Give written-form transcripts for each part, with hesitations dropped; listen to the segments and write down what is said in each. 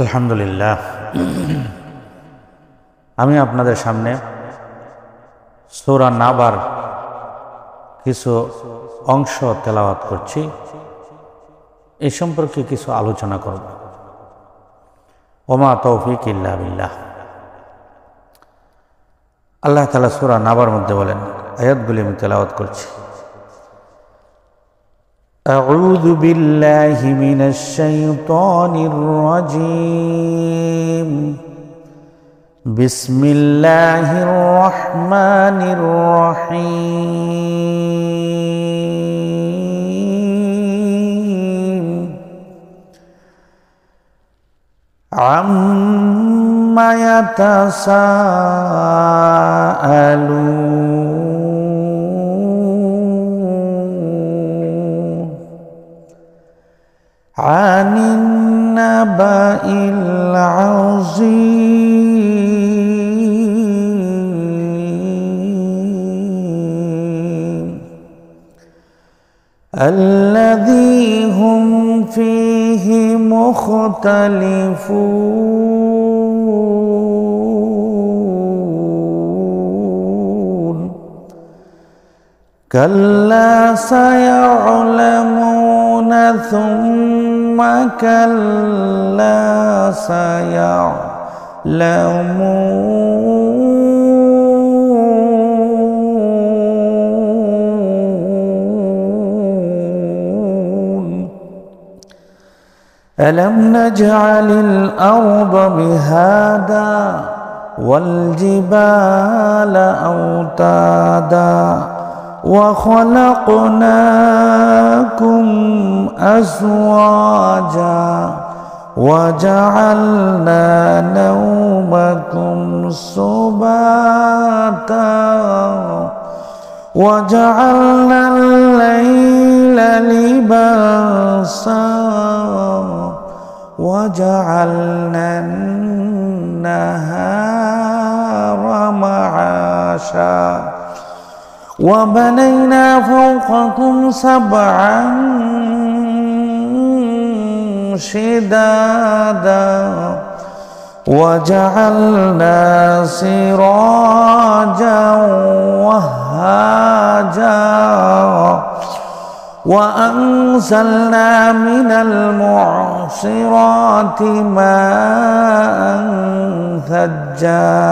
আলহামদুলিল্লাহ, আমি আপনাদের সামনে সূরা নাবার কিছু অংশ তেলাওয়াত করছি। এই সম্পর্কে কিছু আলোচনা করব। ওমা তৌফিক ইল্লা বিল্লাহ। আল্লাহ তাআলা সূরা নাবার মধ্যে বলেন, আয়াতগুলি আমি তেলাওয়াত করছি। أعوذ بالله من الشيطان الرجيم. بسم الله الرحمن الرحيم. عما يتساءلون عن النبأ العظيم الذي هم فيه مختلفون كلا سيعلمون ثم كلا سيعلمون ألم نجعل الأرض مهادا والجبال أوتادا وخلقناكم أزواجا وجعلنا نومكم سباتا وجعلنا الليل لباسا وجعلنا النهار معاشا وبنينا فوقكم سبعا شدادا وجعلنا سراجا وهاجا وأنزلنا من المعصرات ماء ثجاجا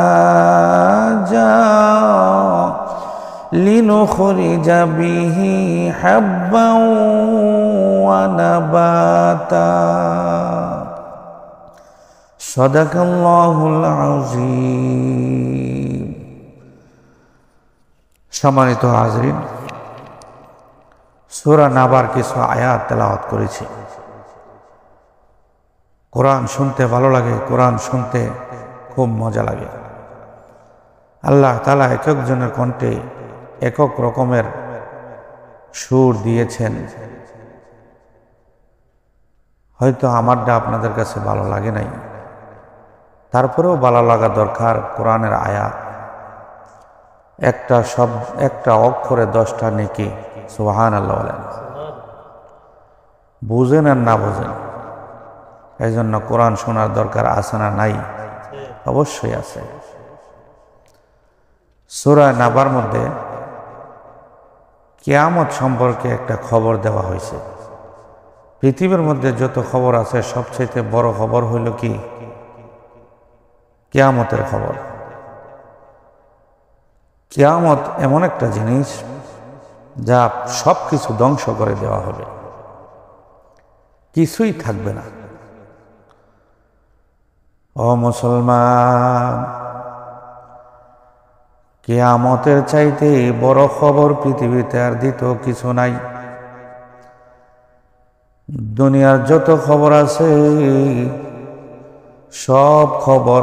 لنخرج به حبا ونباتا صدق الله العظيم. সম্মানিত হাজরিন, সূরা নাবার কিছু আয়াত তেলাওয়াত করেছি। কোরআন শুনতে ভালো লাগে, কোরআন শুনতে খুব মজা লাগে। আল্লাহ তাআলা এক একজনের কণ্ঠে একক রকমের সুর দিয়েছেন। হয়তো আমারটা আপনাদের কাছে ভালো লাগে নাই, তারপরেও ভালো লাগা দরকার। কোরআনের আয়াত, একটা অক্ষরে 10টা নেকি। সুবহানাল্লাহ বলেন। বুঝেন আর না বুঝেন, এই জন্য কোরআন শোনার দরকার আছে না নাই? অবশ্যই আছে। সূরা নাবার মধ্যে কিয়ামত সম্পর্কে একটা খবর দেওয়া হয়েছে। পৃথিবীর মধ্যে যত খবর আছে সবচেয়ে বড় খবর হইল কি? কিয়ামতের খবর। কিয়ামত এমন একটা জিনিস যা সব কিছু ধ্বংস করে দেওয়া হবে, কিছুই থাকবে না। ও মুসলমান, কিয়ামতের চাইতে বড় খবর পৃথিবীতে আর দ্বিতীয় কিছু নাই। দুনিয়ার যত খবর আছে সব খবর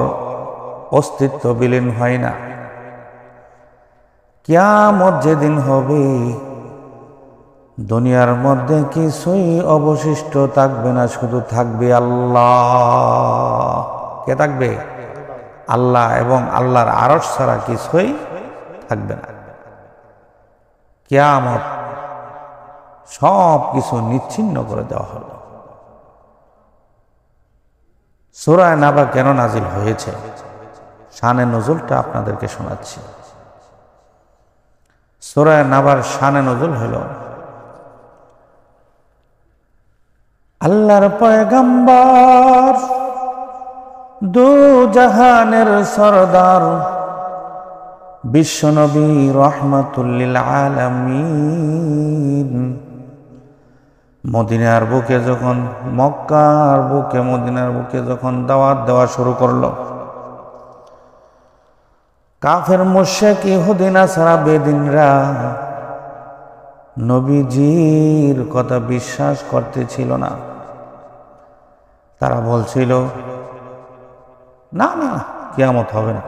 অস্তিত্ব বিলীন হয় না। কিয়ামত যেদিন হবে দুনিয়ার মধ্যে কিছুই অবশিষ্ট থাকবে না, শুধু থাকবে আল্লাহ। কে থাকবে? আল্লাহ, এবং আল্লাহর আরশ ছাড়া কিছুই থাকবে না। কিয়ামত সব কিছু নিচ্ছিন্ন করে দেওয়া হবে। সূরা নাবা কেন নাজিল হয়েছে, শানে নজুলটা আপনাদেরকে শোনাচ্ছি। সূরা নাবার শানে নজুল হলো আল্লাহর পয়গম্বর দু জাহানের সরদার বিশ্বনবী রাহমাতুল লিল আলামিন মদিনার বুকে যখন মক্কার বুকে মদিনার বুকে যখন দাওয়াত দেওয়া শুরু করলো, কাফের মুশরিক ইহুদি নাসারা বেদিনরা নবীজির কথা বিশ্বাস করতেছিল না। তারা বলছিল না না, কিয়ামত হবে না,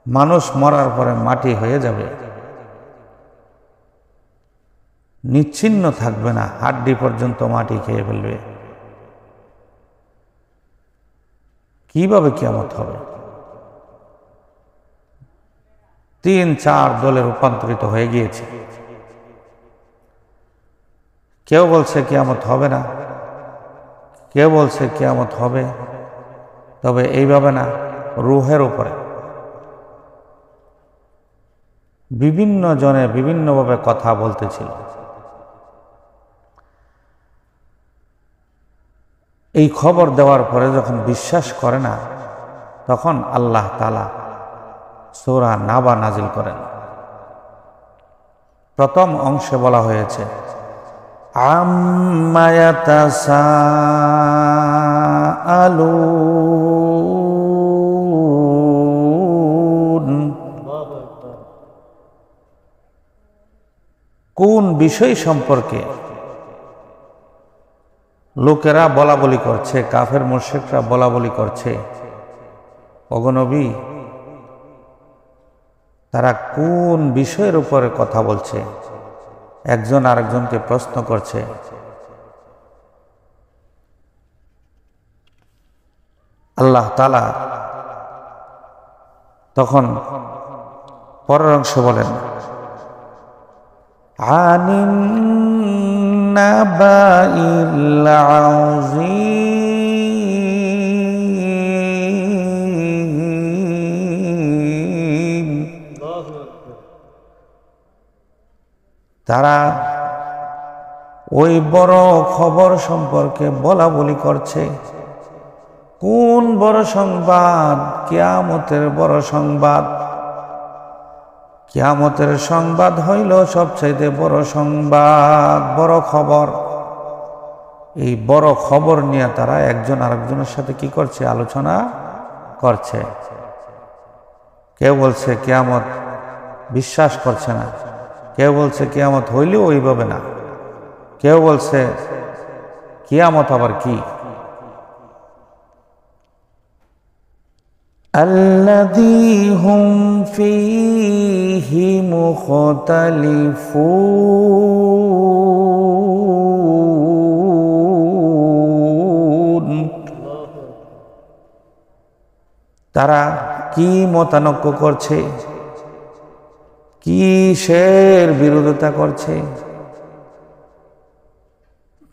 মানুষ মরার পরে মাটি হয়ে যাবে, নিচ্ছিন্ন থাকবে না, হাড্ডি পর্যন্ত মাটি খেয়ে ফেলবে, কিভাবে কিয়ামত হবে? 3-4 দলে রূপান্তরিত হয়ে গিয়েছে। কেউ বলছে কিয়ামত হবে না, কেউ বলছে কিয়ামত হবে, তবে এইভাবে না, রূহের উপরে। বিভিন্ন জনে বিভিন্নভাবে কথা বলতেছিল। এই খবর দেওয়ার পরে যখন বিশ্বাস করে না, তখন আল্লাহ তাআলা সূরা নাবা নাজিল করেন। প্রথম অংশে বলা হয়েছে আম্মা ইয়াতাসাআলুন, কোন বিষয় সম্পর্কে লোকেরা বলা বলি করছে, কাফের মুশরিকরা বলা বলি করছে, ওগো নবী তারা কোন বিষয়ের উপরে কথা বলছে? একজন আরেকজনকে প্রশ্ন করছে। আল্লাহ তাআলা তখন পরের অংশ বলেন আনিন নাবাইল আযীম, তারা ওই বড় খবর সম্পর্কে বলা বলি করছে। কোন বড় সংবাদ? কিয়ামতের বড় সংবাদ। কিয়ামতের সংবাদ হইল সবচাইতে বড় সংবাদ, বড় খবর। এই বড় খবর নিয়ে তারা একজন আরেকজনের সাথে কি করছে? আলোচনা করছে। কেউ বলছে কিয়ামত বিশ্বাস করছে না, কেউ বলছে কিয়ামত হইলেও ওইভাবে না, কেউ বলছে কিয়ামত আবার কি? الذي هم فيه مختلفون, তারা কি মতানৈক্য করছে, কিসের বিরোধিতা করছে?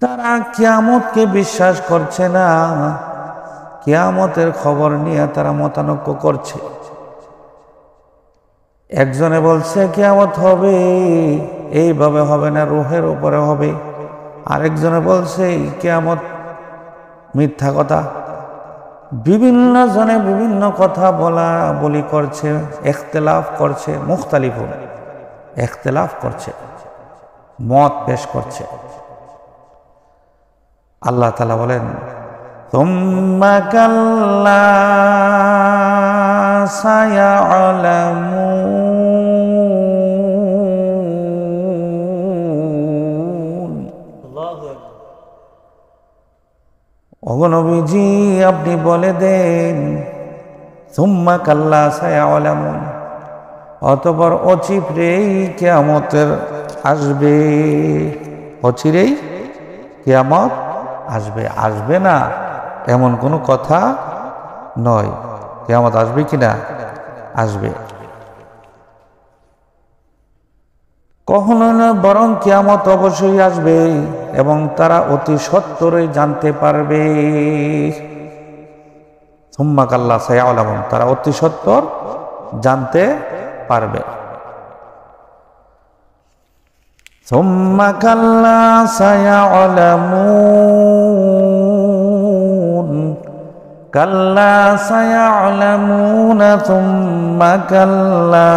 তারা কিয়ামতকে বিশ্বাস করছে না, কিয়ামতের খবর নিয়ে তারা মতানৈক্য করছে। একজনে বলছে কিয়ামত হবে, এইভাবে হবে না, রূহের উপরে হবে। আরেকজনে বলছে কিয়ামত মিথ্যা কথা। বিভিন্ন জনে বিভিন্ন কথা বলা বলি করছে, ইখতিলাফ করছে, মুখতালিফুন, ইখতিলাফ করছে, মত পেশ করছে। আল্লাহ তাআলা বলেন সুম্মা কাল্লা সায়ালামুন। ওগো নবীজি আপনি বলে দেন সুম্মা কাল্লা সায়ালামুন, অতঃপর অচিরেই কিয়ামতের আসবে, অচিরেই কিয়ামত আসবে। আসবে না এমন কোনো কথা নয়, কিয়ামত আসবে কিনা? আসবে। কখনো না, বরং কিয়ামত অবশ্যই আসবে এবং তারা অতি সত্বরই জানতে পারবে। সুম্মা কাল্লা সায়ালামুন, তারা অতি সত্বর জানতে পারবে। সুম্মা কাল্লা সায়ালামুন, কাল্লা সায়ালামুন, সুম্মা কাল্লা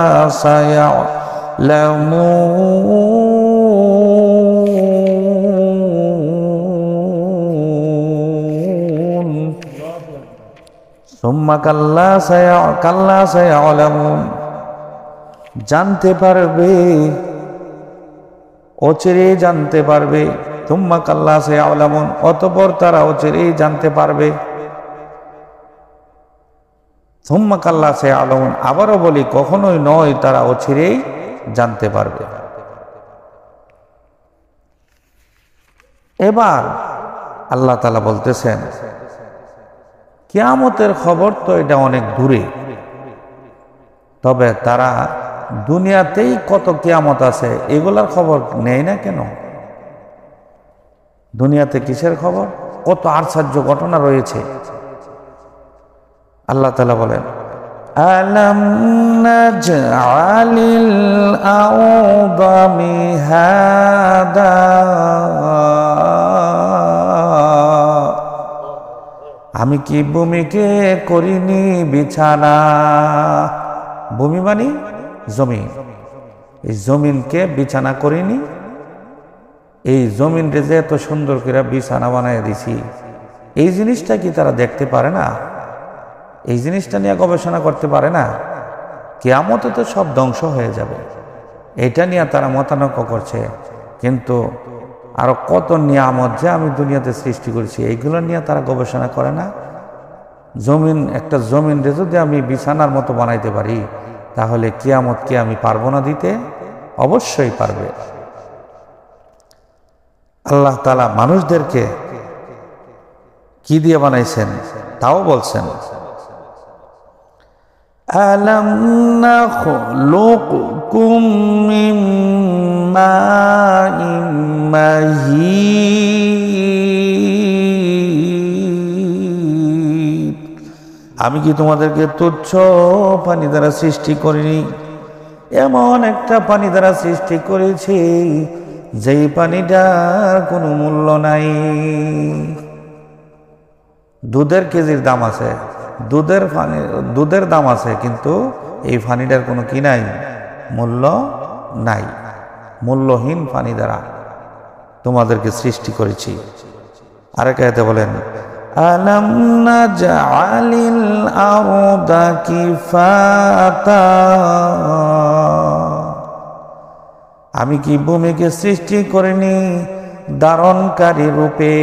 সায়ালামুন, সুম্মা কাল্লা সায়ালামুন, জানতে পারবে, অচিরেই জানতে পারবে। সুম্মা কাল্লা সায়ালামুন, অতঃপর তারা অচিরেই জানতে পারবে। সুম্মা কাল্লা সায়ালামুন, আবারও বলি কখনোই নয়, তারা অচিরেই জানতে পারবে। এবার আল্লাহ তাআলা বলতেছেন কিয়ামতের খবর তো এটা অনেক দূরে, তবে তারা দুনিয়াতেই কত কিয়ামত আছে এগুলার খবর নেয় না কেন? দুনিয়াতে কিসের খবর? কত আশ্চর্য ঘটনা রয়েছে। আল্লাহ তাআলা বলেন আলাম নাজআলিল আরদা মিহাদা, আমি কি ভূমিকে করিনি বিছানা? ভূমি মানে জমিন, এই জমিনকে বিছানা করিনি? এই জমিনকে যে এত সুন্দর করে বিছানা বানায় দিছি, এই জিনিসটা কি তারা দেখতে পারে না? এই জিনিসটা নিয়ে গবেষণা করতে পারে না? কিয়ামতে তো সব ধ্বংস হয়ে যাবে, এটা নিয়ে তারা মতানক্য করছে। কিন্তু আরো কত নিয়ামত যে আমি দুনিয়াতে সৃষ্টি করেছি, এইগুলো নিয়ে তারা গবেষণা করে না? জমিন, একটা জমিনকে যদি আমি বিছানার মতো বানাইতে পারি, তাহলে কিয়ামতকে আমি পারবো না দিতে? অবশ্যই পারবে। আল্লাহ তাআলা মানুষদেরকে কি দিয়ে বানাইছেন তাও বলছেন আলাম নাখলুকুকুম মিন মাইন মাহিদ, আমি কি তোমাদেরকে তুচ্ছ পানি দ্বারা সৃষ্টি করিনি? এমন একটা পানি দ্বারা সৃষ্টি করেছি যেই পানিটার কোনো মূল্য নাই। দুধের কেজির দাম আছে, দুধের দাম আছে, কিন্তু এই পানিটার কোনো কি নাই, মূল্য নাই। মূল্যহীন পানি দ্বারা তোমাদেরকে সৃষ্টি করেছি। আরেক আয়াতে বলেন আলাম নাজআলিল আরদা কিফাতা, আমি কি ভূমিকে সৃষ্টি করিনি ধারণকারী রূপে?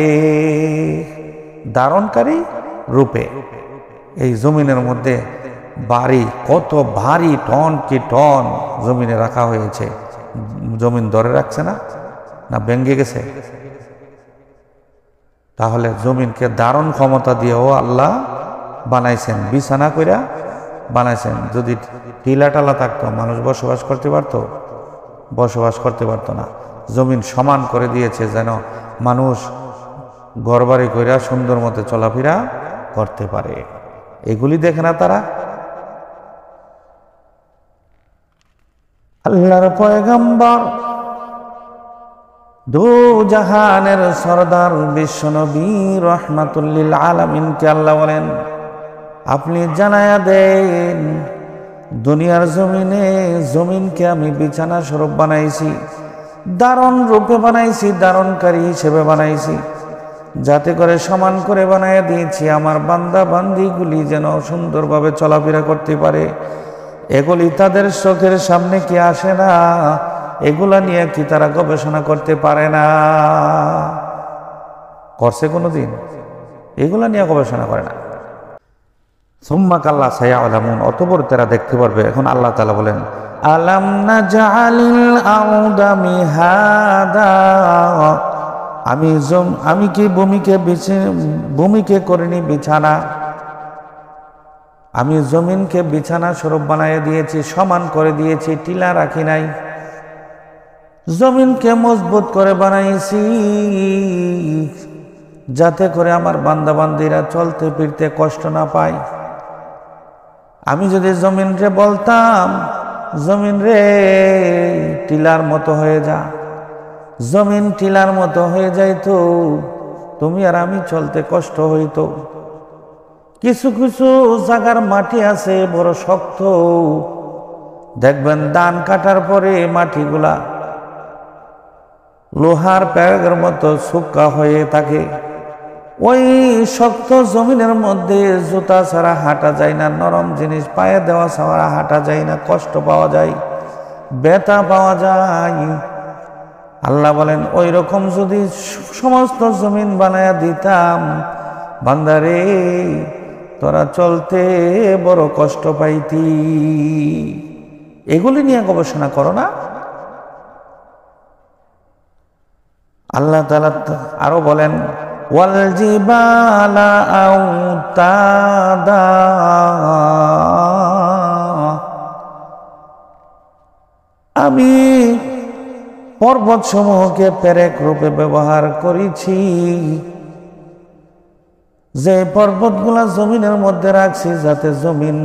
ধারণকারী রূপে। এই জমিনের মধ্যে বাড়ি, কত ভারী, টন কি টন জমিনে রাখা হয়েছে। জমিন ধরে রাখছে না, না ভেঙে গেছে? তাহলে জমিনকে ধারণ ক্ষমতা দিয়েও আল্লাহ বানাইছেন, বিছানা কইরা বানাইছেন। যদি টিলা টালা থাকতো মানুষ বসবাস করতে পারতো? বসবাস করতে পারতো না। জমিন সমান করে দিয়েছে যেন মানুষ ঘরবাড়ি কইরা সুন্দর মতো চলাফেরা করতে পারে। এগুলি দেখে না তারা? আল্লাহর পয়গম্বর দু জাহানের সরদার বিশ্বনবী রাহমাতুল আলামিনকে আল্লাহ বলেন আপনি জানায়া দেন দুনিয়ার জমিনকে আমি বিছানা স্বরূপ বানাইছি, দারুণ রূপে বানাইছি, দারুণকারী হিসেবে বানাইছি, যাতে করে সমান করে বানাইয়া দিয়েছি আমার বান্দা বান্দিগুলি যেন সুন্দরভাবে চলাফেরা করতে পারে। এগুলি তাদের চোখের সামনে কি আসে না? এগুলা নিয়ে কি তারা গবেষণা করতে পারে না? করছে কোনোদিন? এগুলা নিয়ে গবেষণা করে না। সুম্মা কাল্লা সায়ালামুন, অতঃপর তারা দেখতে পারবে। এখন আল্লাহ তাআলা বলেন আলাম নাজআলিল আরদা মিহাদা, আমি কি ভূমিকে করিনি বিছানা? আমি জমিনকে বিছানা স্বরূপ বানাইয়া দিয়েছি, সমান করে দিয়েছি, টিলা রাখি নাই। জমিনকে মজবুত করে বানাইছি, যাতে করে আমার বান্দাবান্দিরা চলতে ফিরতে কষ্ট না পায়। আমি যদি জমিন রে বলতাম, জমিন রে টিলার মতো হয়ে যা, জমিন টিলার মতো হয়ে যাইতো, তুমি আর আমি চলতে কষ্ট হইতো। কিছু কিছু জায়গার মাটি আছে বড় শক্ত, দেখবেন ধান কাটার পরে মাটিগুলা লোহার প্যাগের মতো শুক্কা হয়ে থাকে। ওই শক্ত জমিনের মধ্যে জুতা ছাড়া হাঁটা যায় না, নরম জিনিস পায়ে দেওয়া ছাড়া হাঁটা যায় না, কষ্ট পাওয়া যায়, ব্যথা পাওয়া যায়। আল্লাহ বলেন ওই রকম যদি সমস্ত জমিন বানায়া দিতাম, বান্দারে তোরা চলতে বড় কষ্ট পাইতি। এগুলি নিয়ে গবেষণা করো না। আল্লাহ তাআলা আরো বলেন ওয়াল জিবালা আওতাদা, আমি পর্বত সমূহকে পেরেক রূপে ব্যবহার করেছি, যে পর্বতগুলা জমিনের মধ্যে রাখছি যাতে জমিন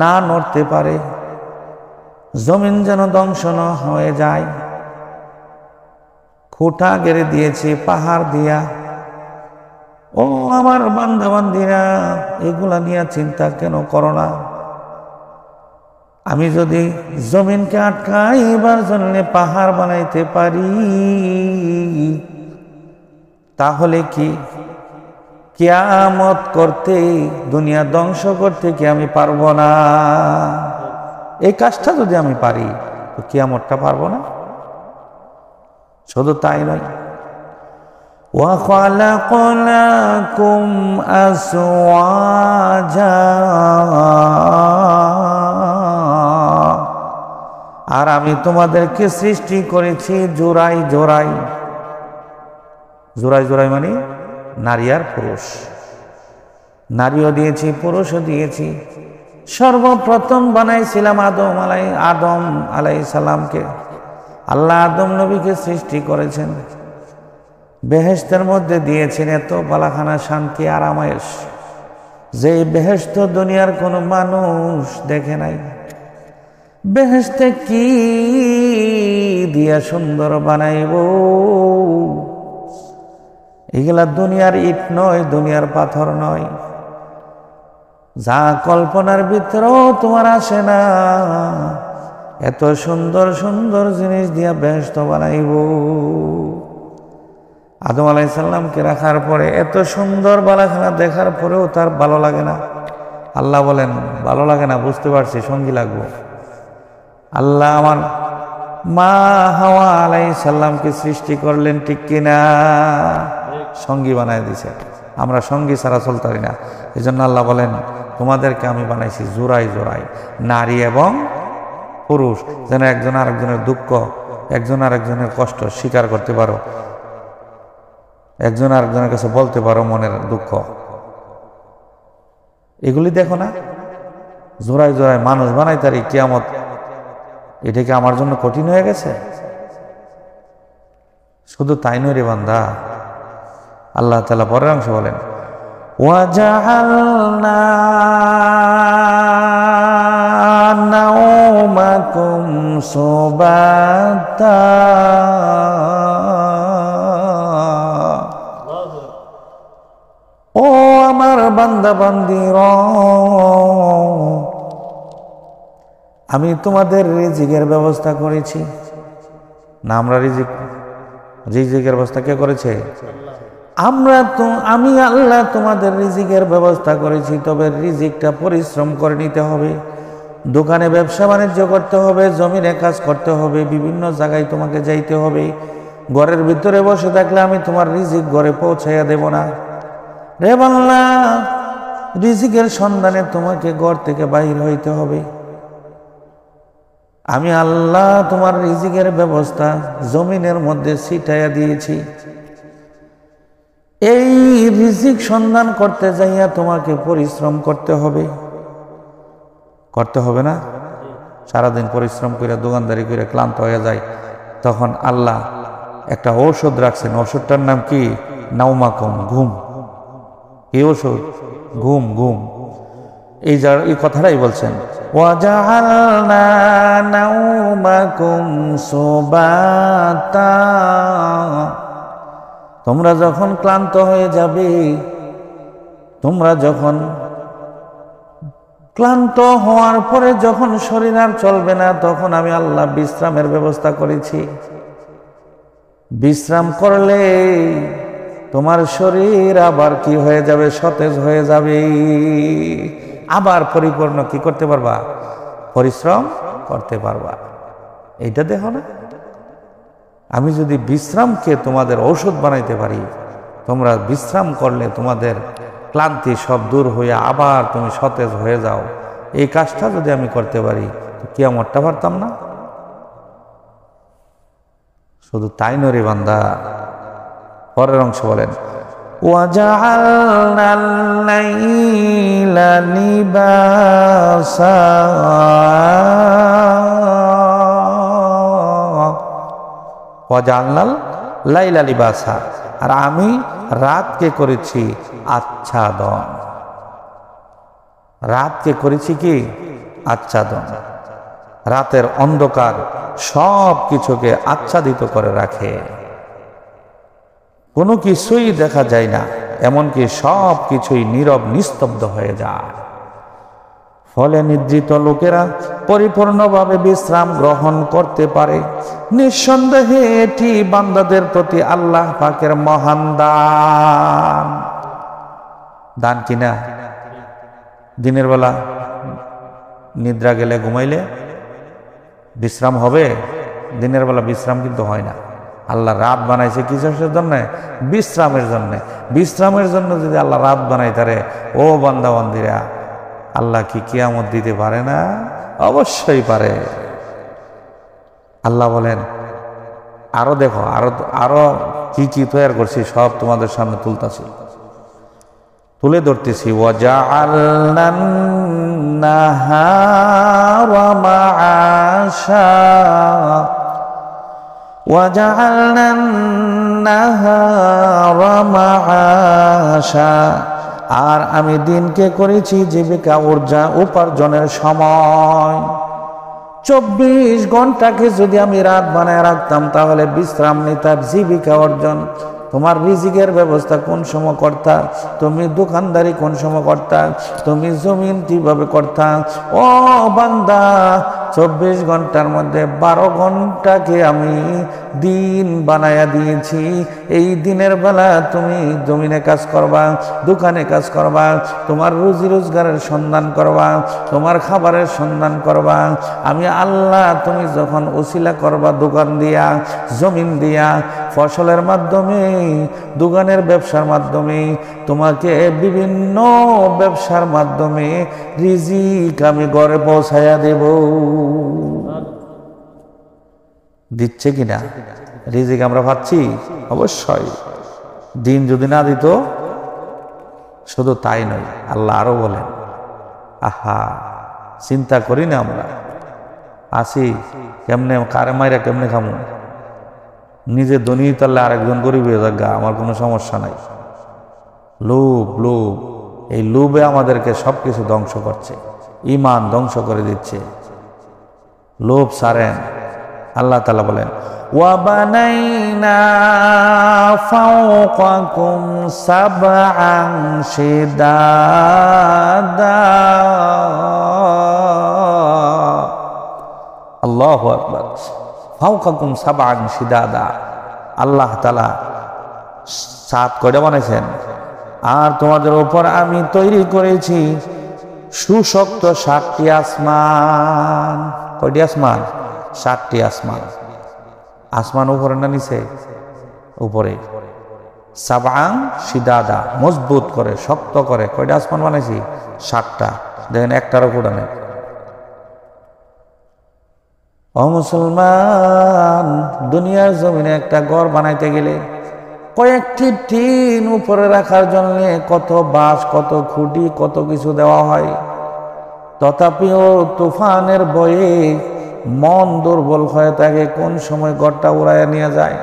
না নড়তে পারে, জমিন যেন ধ্বংস না হয়ে যায়। খুঁটা গেড়ে দিয়েছি পাহাড় দিয়া। ও আমার বান্দাবান্দিরা, এগুলা নিয়ে চিন্তা কেন করো না? আমি যদি জমিনকে আটকাইবার জন্য পাহাড় বানাইতে পারি, তাহলে কি কিয়ামত করতে, দুনিয়া ধ্বংস করতে কি আমি পারবো না? এই কাজটা যদি আমি পারি, তো কিয়ামতটা পারবো না? শুধু তাই নয়, ওয়া খালাকনাকুম আজওয়াজা, আর আমি তোমাদেরকে সৃষ্টি করেছি জোড়াই জোড়াই। জোড়াই জোড়াই মানে নারী আর পুরুষ, নারীও দিয়েছি পুরুষও দিয়েছি। সর্বপ্রথম বানাইছিলাম আদম আলাইহিস সালামকে। আল্লাহ আদম নবীকে সৃষ্টি করেছেন, বেহেশতের মধ্যে দিয়েছেন এত বালাখানা শান্তি আরামায়েশ, যে বেহেশত দুনিয়ার কোনো মানুষ দেখে নাই। বেহেশতে কি দিয়া সুন্দর বানাইব, এগুলা দুনিয়ার ইট নয়, দুনিয়ার পাথর নয়, যা কল্পনার ভিতরেও তোমার আসে না, এত সুন্দর সুন্দর জিনিস দিয়া বেহেশত বানাইব। আদম আলাইহিস সালামকে রাখার পরে এত সুন্দর বালাখানা দেখার পরেও তার ভালো লাগে না। আল্লাহ বলেন ভালো লাগে না, বুঝতে পারছি, সঙ্গী লাগবো। আল্লাহ আমার মা হাওয়া আলাইহিস সালামকে সৃষ্টি করলেন, ঠিক কিনা? সঙ্গী বানায় দিছে। আমরা সঙ্গী ছাড়া চলতে পারি না। এই জন্য আল্লাহ বলেন তোমাদেরকে আমি বানাইছি জোড়াই জোড়াই, নারী এবং পুরুষ, যেন একজন আরেকজনের দুঃখ, একজন আরেকজনের কষ্ট স্বীকার করতে পারো, একজন আরেকজনের কাছে বলতে পারো মনের দুঃখ। এগুলি দেখো না, জোড়াই জোড়াই মানুষ বানাই তারি কিয়ামত, এটা কি আমার জন্য কঠিন হয়ে গেছে? শুধু তাই নয় রে বান্দা, আল্লাহ তাআলা পরের অংশ বলেন ওয়াজআলনা নাওমাকুম সুবাতা, ও আমার বান্দা বান্দিরা, আমি তোমাদের রিজিকের ব্যবস্থা করেছি না? আমরা রিজিকের ব্যবস্থা কে করেছে? আমি আল্লাহ তোমাদের রিজিকের ব্যবস্থা করেছি। তবে রিজিকটা পরিশ্রম করে নিতে হবে, দোকানে ব্যবসা বাণিজ্য করতে হবে, জমিনে কাজ করতে হবে, বিভিন্ন জায়গায় তোমাকে যাইতে হবে। ঘরের ভিতরে বসে থাকলে আমি তোমার রিজিক ঘরে পৌঁছাইয়া দেব না রে বাংলা। রিজিকের সন্ধানে তোমাকে ঘর থেকে বাহির হইতে হবে। আমি আল্লাহ তোমার রিজিকের ব্যবস্থা জমিনের মধ্যে ছিটাইয়া দিয়েছি। এই রিজিক সন্ধান করতে যাইয়া তোমাকে পরিশ্রম করতে হবে, করতে হবে না? সারাদিন পরিশ্রম করে দোকানদারি করে ক্লান্ত হয়ে যায়, তখন আল্লাহ একটা ঔষধ রাখছেন। ওষুধটার নাম কি? নাউমাকুম, ঘুম। এই ওষুধ ঘুম, ঘুম। এই কথাটাই বলছেন, ওয়াজআলনা নাউমাকুম সুবাতা। তোমরা যখন ক্লান্ত হয়ে যাবে, তোমরা যখন ক্লান্ত হওয়ার পরে যখন শরীর আর চলবে না, তখন আমি আল্লাহ বিশ্রামের ব্যবস্থা করেছি। বিশ্রাম করলে তোমার শরীর আবার কি হয়ে যাবে? সতেজ হয়ে যাবে, আবার পরিপূর্ণ কি করতে পারবা? পরিশ্রম করতে পারবা। এইটা দেখো না, আমি যদি বিশ্রামকে তোমাদের ঔষধ বানাইতে পারি, তোমরা বিশ্রাম করলে তোমাদের ক্লান্তি সব দূর হয়ে আবার তুমি সতেজ হয়ে যাও, এই কাজটা যদি আমি করতে পারি, তো কিয়ামতটা পারতাম না? শুধু তাই নরে বান্দা, পরের অংশ বলেন, ওয়াজআলনাল লাইলা লিবাসা। ওয়াজআলনাল লাইলা লিবাসা, আর আমি রাতকে করেছি আচ্ছাদন। রাতকে করেছি কি? আচ্ছাদন। রাতের অন্ধকার সব কিছুকে আচ্ছাদিত করে রাখে, কোনো কিছুই দেখা যায় না, এমনকি সব কিছুই নীরব নিস্তব্ধ হয়ে যায়। ফলে নিদ্রিত লোকেরা পরিপূর্ণভাবে বিশ্রাম গ্রহণ করতে পারে। নিঃসন্দেহে এটি বান্দাদের প্রতি আল্লাহ পাকের মহান দান। দান কিনা? দিনের বেলা নিদ্রা গেলে, ঘুমাইলে বিশ্রাম হবে, দিনের বেলা বিশ্রাম কিন্তু হয় না। আল্লাহ রাত বানাইছে কিসের জন্য? বিশ্রামের জন্য। বিশ্রামের জন্য যদি আল্লাহ রাত বানাই তারে, ও বান্দা বান্দিরা, আল্লাহ কি কিয়ামত দিতে পারে না? অবশ্যই পারে। আল্লাহ বলেন, আরো দেখো, আরো কি কি তৈরি করছি সব তোমাদের সামনে তুলতাছি, তুলে ধরতেছি। ওয়াজআলনান নাহারা মাআশা, ওয়াজআলনান নাহারা মাআশা, আর আমি দিনকে করেছি জীবিকা উপার্জনের সময়। 24 ঘন্টাকে যদি আমি রাত বানায় রাখতাম, তাহলে বিশ্রাম নিতাম, জীবিকা অর্জন। তোমার রিজিকের ব্যবস্থা কোন সময় করতা? তুমি দোকানদারি কোন সময় করতা? তুমি জমিন কিভাবে করতা? ও বান্দা, 24 ঘন্টার মধ্যে 12 ঘন্টাকে আমি দিন বানায়া দিয়েছি। এই দিনের বেলা তুমি জমিনে কাজ করবা, দোকানে কাজ করবা, তোমার রুজি রোজগারের সন্ধান করবা, তোমার খাবারের সন্ধান করবা। আমি আল্লাহ তুমি যখন ওসিলা করবা দোকান দিয়া, জমিন দিয়া, ফসলের মাধ্যমে, দোকানের ব্যবসার মাধ্যমে, তোমাকে বিভিন্ন ব্যবসার মাধ্যমে রিজিক আমি ঘরে পৌঁছায়া দেব। দিচ্ছে কিনা? রিজিক আমরা পাচ্ছি অবশ্যই। দিন যদি না দিত, শুধু তাই নয়, আল্লাহ আরো বলেন, আহা, চিন্তা করি না আমরা আসি কেমনে, কারে মাইরা কেমনে খামু? নিজে ধনী তাহলে আরেকজন গরিব হয়ে যাক, আমার কোনো সমস্যা নাই। লোভ, লোভ, এই লোভে আমাদেরকে সবকিছু ধ্বংস করছে, ঈমান ধ্বংস করে দিচ্ছে। লোভ ছাড়েন। আল্লাহ তাআলা বলেন, ওয়াবানাইনা ফাওকাকুম সাবআন শিদাদা। আল্লাহু আকবার। ফাওকাকুম সাবআন শিদাদা, আল্লাহ তাআলা 7 কয়টা বানাইছেন, আর তোমাদের উপর আমি তৈরি করেছি সুশক্ত 7টি আসমান। কয়টি আসমান? 7টি আসমান। আসমান উপরে না নিচে? উপরে। সাবআন শিদাদা, মজবুত করে, শক্ত করে। কয়টা আসমান বানাইছি? 7টা। দেখেন, একটারও কোটা নেই। ও মুসলমান, দুনিয়ার জমিনে একটা ঘর বানাইতে গেলে কয়েকটি টিন উপরে রাখার জন্য কত বাঁশ, কত খুঁটি, কত কিছু দেওয়া হয়। তথাপিও তুফানের ভয়ে মন দুর্বল হয়ে থাকে, কোন সময় ঘরটা উড়াইয়া নিয়ে যায়।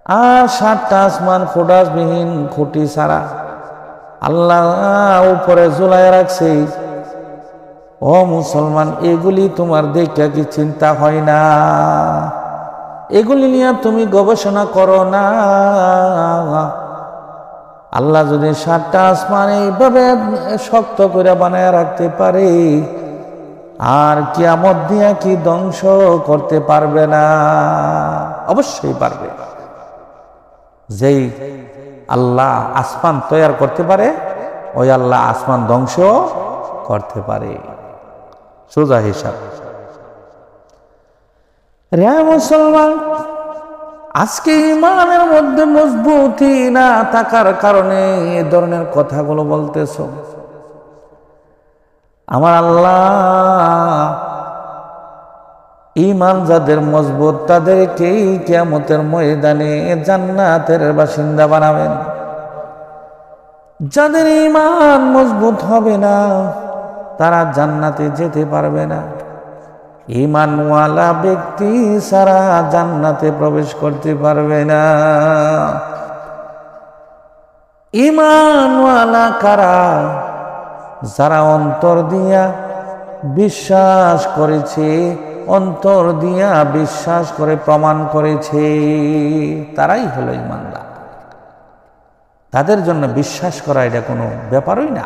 আর 7টা আসমান ফোটাসবিহীন খুঁটি ছাড়া আল্লাহ উপরে ঝুলায় রাখছে। ও মুসলমান, এগুলি তোমার দেখে কি চিন্তা হয় না? এগুলি নিয়ে তুমি গবেষণা করো না? আল্লাহ যদি 7টা আসমান এইভাবে শক্ত করে বানায় রাখতে পারে, আর কিয়ামত দিয়া কি ধ্বংস করতে পারবে না? অবশ্যই পারবে। যেই আল্লাহ আসমান তৈরি করতে পারে, ওই আল্লাহ আসমান ধ্বংস করতে পারে। সোজা হিসাব। রে মুসলমান, আজকে ইমানের মধ্যে মজবুতি না থাকার কারণে এ ধরনের কথাগুলো বলতেছ। আমার আল্লাহ ইমান যাদের মজবুত তাদেরকেই কিয়ামতের ময়দানে জান্নাতের বাসিন্দা বানাবেন। যাদের ইমান মজবুত হবে না তারা জান্নাতে যেতে পারবে না। ঈমানওয়ালা ব্যক্তি সারা জান্নাতে প্রবেশ করতে পারবে না। ঈমানওয়ালা কারা? যারা অন্তর দিয়া বিশ্বাস করেছে, অন্তর দিয়া বিশ্বাস করে প্রমাণ করেছে, তারাই হলো ঈমানদার। তাদের জন্য বিশ্বাস করা এটা কোনো ব্যাপারই না।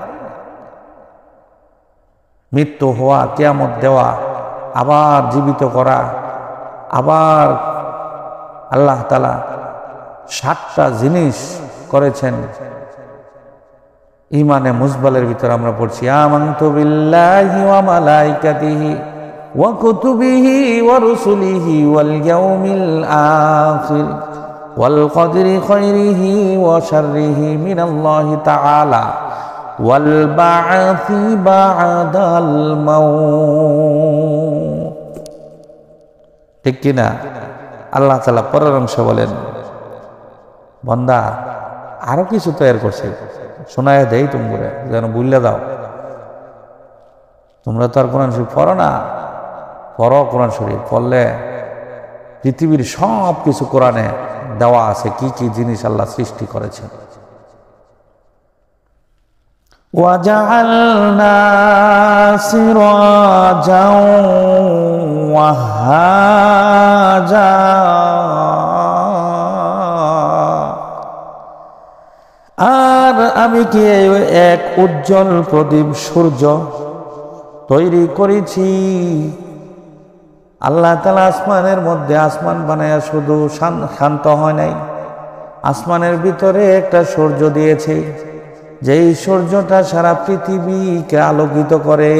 মৃত্যু হওয়া, কিয়ামত দেওয়া, আবার জীবিত করা, আবার আল্লাহ তাআলা 7টা জিনিস করেছেন। ইমানে মুজবালের ভিতরে আমরা পড়ছি আমানতু বিল্লাহি ওয়া মালাইকাতিহি ওয়া কুতুবিহি ওয়া রুসুলিহি ওয়াল ইয়াউমিল আখির ওয়াল কদরি খাইরিহি ওয়া শাররিহি মিনাল্লাহি তাআলা ওয়াল বা'থি বা'দাল মাউত। ঠিক কিনা? আল্লাহ তাআলা পরের অংশে বলেন, বান্দা আরো কিছু তৈরি করছে, শোনায় দেই তোমরা যেন ভুলে দাও। তোমরা তো আর কোরআন শরীফ পড়ো না, পড়ো। কোরআন শরীফ পড়লে পৃথিবীর সব কিছু কোরআনে দেওয়া আছে, কি কি জিনিস আল্লাহ সৃষ্টি করেছেন। وَجَعَلْنَا سِرَاجًا وَهَّاجًا। আর আমি কি এক উজ্জ্বল প্রদীপ সূর্য তৈরি করেছি। আল্লাহ তাআলা আসমানের মধ্যে আসমান বানায়া শুধু শান্ত হয় নাই, আসমানের ভিতরে একটা সূর্য দিয়েছে, যেই সূর্যটা সারা পৃথিবীকে আলোকিত করে।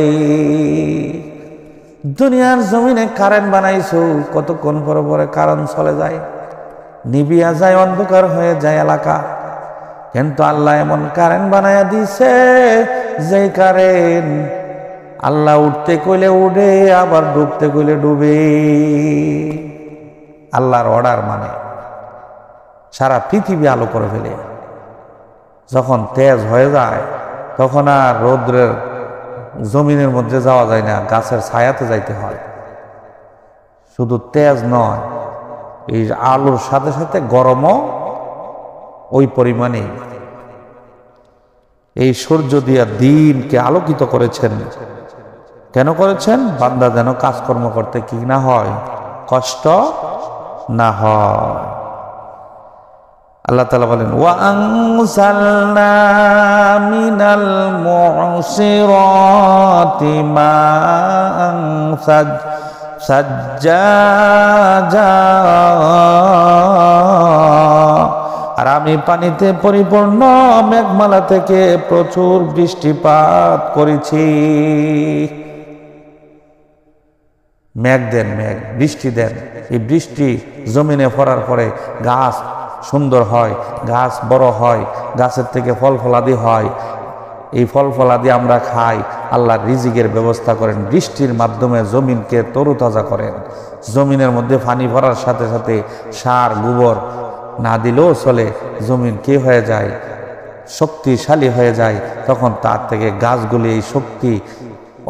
দুনিয়ার জমিনে কারেন্ট বানাইছো, কতক্ষণ পরে পরে কারেন্ট চলে যায়, নিভিয়া যায়, অন্ধকার হয়ে যায় এলাকা। কিন্তু আল্লাহ এমন কারেন্ট বানায়া দিছে, যে কারেন্ট আল্লাহ উঠতে কইলে উঠে, আবার ডুবতে কইলে ডুবে। আল্লাহর অর্ডার মানে সারা পৃথিবী আলো করে ফেলে। যখন তেজ হয়ে যায় তখন আর রৌদ্রের জমিনের মধ্যে যাওয়া যায় না, গাছের ছায়াতে যাইতে হয়। শুধু তেজ নয়, এই আলোর সাথে সাথে গরমও ওই পরিমাণে। এই সূর্য দিয়া দিনকে আলোকিত করেছেন। কেন করেছেন? বান্দা যেন কাজকর্ম করতে কি না হয়, কষ্ট না হয়। আল্লাহ তাআলা বলেন, ওয়া আনজালনা মিনাল মু'সিরাতি মা'আন সাজ্জাজা। আর আমি পানিতে পরিপূর্ণ মেঘমালা থেকে প্রচুর বৃষ্টিপাত করেছি। মেঘ দেন, মেঘ বৃষ্টি দেন। এই বৃষ্টি জমিনে পড়ার পরে গাছ সুন্দর হয়, গাছ বড় হয়, গাছের থেকে ফল ফলাদি হয়। এই ফল ফলাদি আমরা খাই। আল্লাহ রিজিকের ব্যবস্থা করেন, বৃষ্টির মাধ্যমে জমিনকে তরুতাজা করেন। জমিনের মধ্যে পানি ভরার সাথে সাথে সার গোবর না দিলেও চলে, জমিন কি হয়ে যায়, শক্তিশালী হয়ে যায়। তখন তার থেকে গাছগুলি এই শক্তি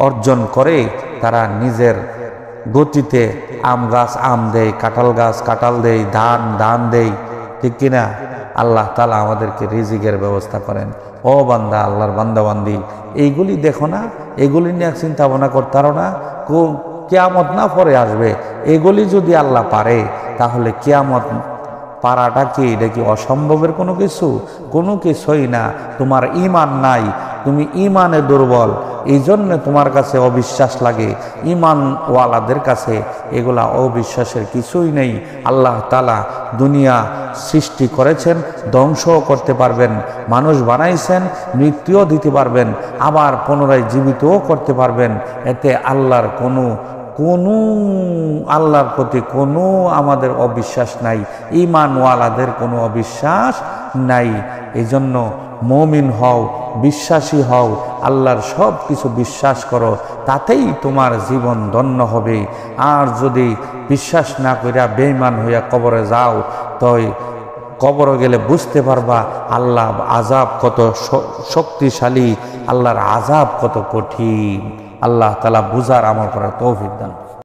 অর্জন করে, তারা নিজের গতিতে আম গাছ আম দেয়, কাঁঠাল গাছ কাঁঠাল দেয়, ধান ধান দেয়, ঠিক কিনা? আল্লাহ তাআলা আমাদেরকে রিজিকের ব্যবস্থা করেন। ও বান্দা, আল্লাহর বান্দাবান্দি, এইগুলি দেখো না, এগুলি নিয়ে চিন্তা ভাবনা করতারো না। কিয়ামত না পরে আসবে, এগুলি যদি আল্লাহ পারে তাহলে কিয়ামত পারাটা কি, এটা কি অসম্ভবের কোনো কিছু? কোনো কিছুই না। তোমার ঈমান নাই, তুমি ঈমানে দুর্বল, এই জন্য তোমার কাছে অবিশ্বাস লাগে। ঈমানওয়ালাদের কাছে এগুলা অবিশ্বাসের কিছুই নেই। আল্লাহ তাআলা দুনিয়া সৃষ্টি করেছেন, ধ্বংসও করতে পারবেন, মানুষ বানাইছেন, মৃত্যুও দিতে পারবেন, আবার পুনরায় জীবিতও করতে পারবেন। এতে আল্লাহর আল্লাহর প্রতি কোনো আমাদের অবিশ্বাস নাই, ঈমানওয়ালাদের কোনো অবিশ্বাস নাই। এই জন্য মুমিন হও, বিশ্বাসী হও, আল্লাহর সব কিছু বিশ্বাস করো, তাতেই তোমার জীবন ধন্য হবে। আর যদি বিশ্বাস না কইরা বেঈমান হইয়া কবরে যাও, তো কবরে গেলে বুঝতে পারবা আল্লাহ আযাব কত শক্তিশালী, আল্লাহর আযাব কত কঠিন। আল্লাহ তাআলা বুঝার আমল করার তৌফিক দান।